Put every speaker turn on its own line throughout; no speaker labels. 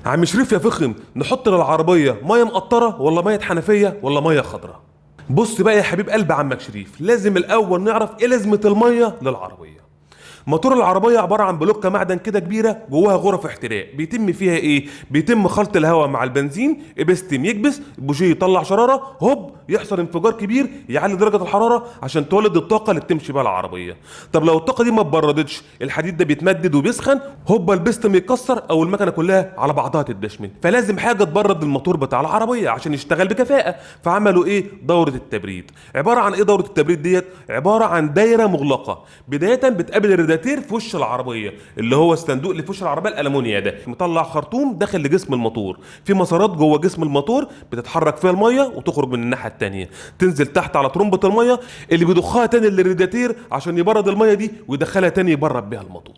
عم شريف يا فخم، نحط للعربيه ميه مقطره ولا ميه حنفيه ولا ميه خضراء؟ بص بقى يا حبيب قلب عمك شريف، لازم الاول نعرف ايه لازمه الميه للعربيه. موتور العربيه عباره عن بلوكه معدن كده كبيره جواها غرف احتراق، بيتم فيها ايه؟ بيتم خلط الهواء مع البنزين، بيستم يكبس، بوجيه يطلع شراره، هوب يحصل انفجار كبير يعلي درجه الحراره عشان تولد الطاقه اللي بتمشي بيها العربيه. طب لو الطاقه دي ما اتبردتش، الحديد ده بيتمدد وبيسخن، هوبا البستم يتكسر او المكنه كلها على بعضها تدشمل. فلازم حاجه تبرد الموتور بتاع العربيه عشان يشتغل بكفاءه. فعملوا ايه؟ دوره التبريد. عباره عن ايه دوره التبريد ديت؟ عباره عن دايره مغلقه، بدايه بتقابل الرادياتير في وش العربيه، اللي هو الصندوق اللي في وش العربيه الالمونيا ده، مطلع خرطوم داخل لجسم الموتور، في مسارات جوه جسم الموتور بتتحرك فيها الميه وتخرج من الناحيه الثانيه، تنزل تحت على ترمبه الميه اللي بيضخها تاني للرادياتير عشان يبرد الميه دي ويدخلها تاني يبرد بيها الموتور.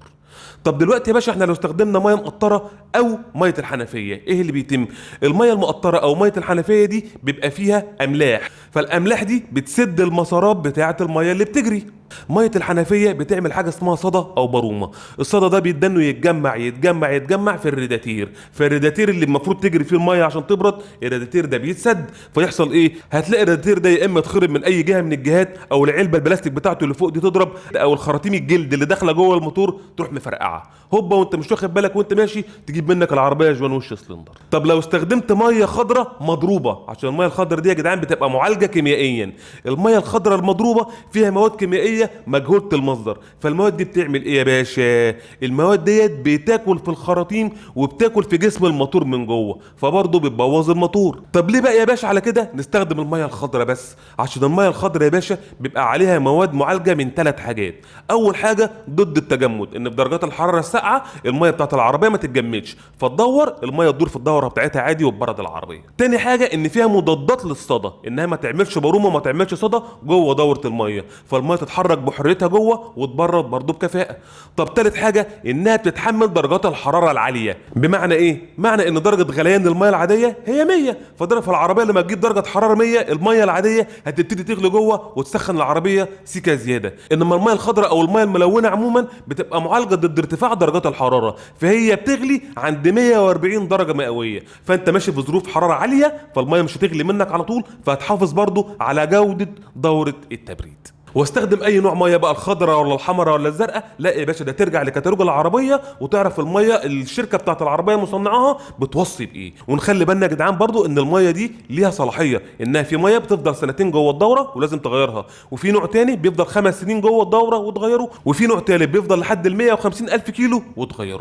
طب دلوقتي يا باشا احنا لو استخدمنا ميه مقطره او ميه الحنفيه، ايه اللي بيتم؟ الميه المقطره او ميه الحنفيه دي بيبقى فيها املاح، فالاملاح دي بتسد المسارات بتاعه الميه اللي بتجري. ميه الحنفيه بتعمل حاجه اسمها صدى او برومه، الصدى ده بيدنه يتجمع في الرادياتير، فالرادياتير اللي المفروض تجري فيه الميه عشان تبرد، الرادياتير ده بيتسد، فيحصل ايه؟ هتلاقي الرادياتير ده يا اما يتخرب من اي جهه من الجهات، او العلبه البلاستيك بتاعته اللي فوق دي تضرب، او الخراطيم الجلد اللي داخله جوه الموتور تروح مفرقعه، هوبا وانت مش واخد بالك وانت ماشي تجيب منك العربيه جوان وش سلندر. طب لو استخدمت ميه خضراء مضروبه، عشان الميه الخضراء دي يا جدعان بتبقى معالجه كيميائيا، الميه الخضراء المضروبه فيها مواد كيميائيه مجهوله المصدر، فالمواد دي بتعمل ايه يا باشا؟ المواد ديت بتاكل في الخراطيم وبتاكل في جسم الموتور من جوه، فبرضه بتبوظ الموتور. طب ليه بقى يا باشا على كده نستخدم الميه الخضراء بس؟ عشان الميه الخضراء يا باشا بيبقى عليها مواد معالجه من 3 حاجات. اول حاجه ضد التجمد، ان في درجات الحراره الساقعه الميه بتاعت العربيه ما تتجمدش، فتدور الميه تدور في الدوره بتاعتها عادي وتبرد العربيه. تاني حاجه ان فيها مضادات للصدى، انها ما تعملش برومه وما تعملش صدى جوه دوره الميه، فالميه تتحرك بحريتها جوه وتبرد برضه بكفاءه. طب تالت حاجه انها بتتحمل درجات الحراره العاليه، بمعنى ايه؟ معنى ان درجه غليان الميه العاديه هي 100، فدرجه العربيه لما تجيب درجه حراره 100 الميه العاديه هتبتدي تغلي جوه وتسخن العربيه سيكه زياده. انما الميه الخضراء او الميه الملونه عموما بتبقى معالجه ضد ارتفاع درجات الحراره، فهي بتغلي عند 140 درجه مئويه، فانت ماشي في ظروف حراره عاليه فالميه مش هتغلي منك على طول، فهتحافظ برضه على جوده دوره التبريد. واستخدم اي نوع ميه بقى، الخضراء ولا الحمراء ولا الزرقاء، لا يا باشا ده ترجع لكتالوج العربيه وتعرف الميه الشركه بتاعت العربيه مصنعاها بتوصي بايه. ونخلي بالنا يا جدعان برضو ان الميه دي ليها صلاحيه، انها في ميه بتفضل 2 جوه الدوره ولازم تغيرها، وفي نوع تاني بيفضل 5 سنين جوه الدوره وتغيره، وفي نوع تالت بيفضل لحد ال 150 الف كيلو وتغيره.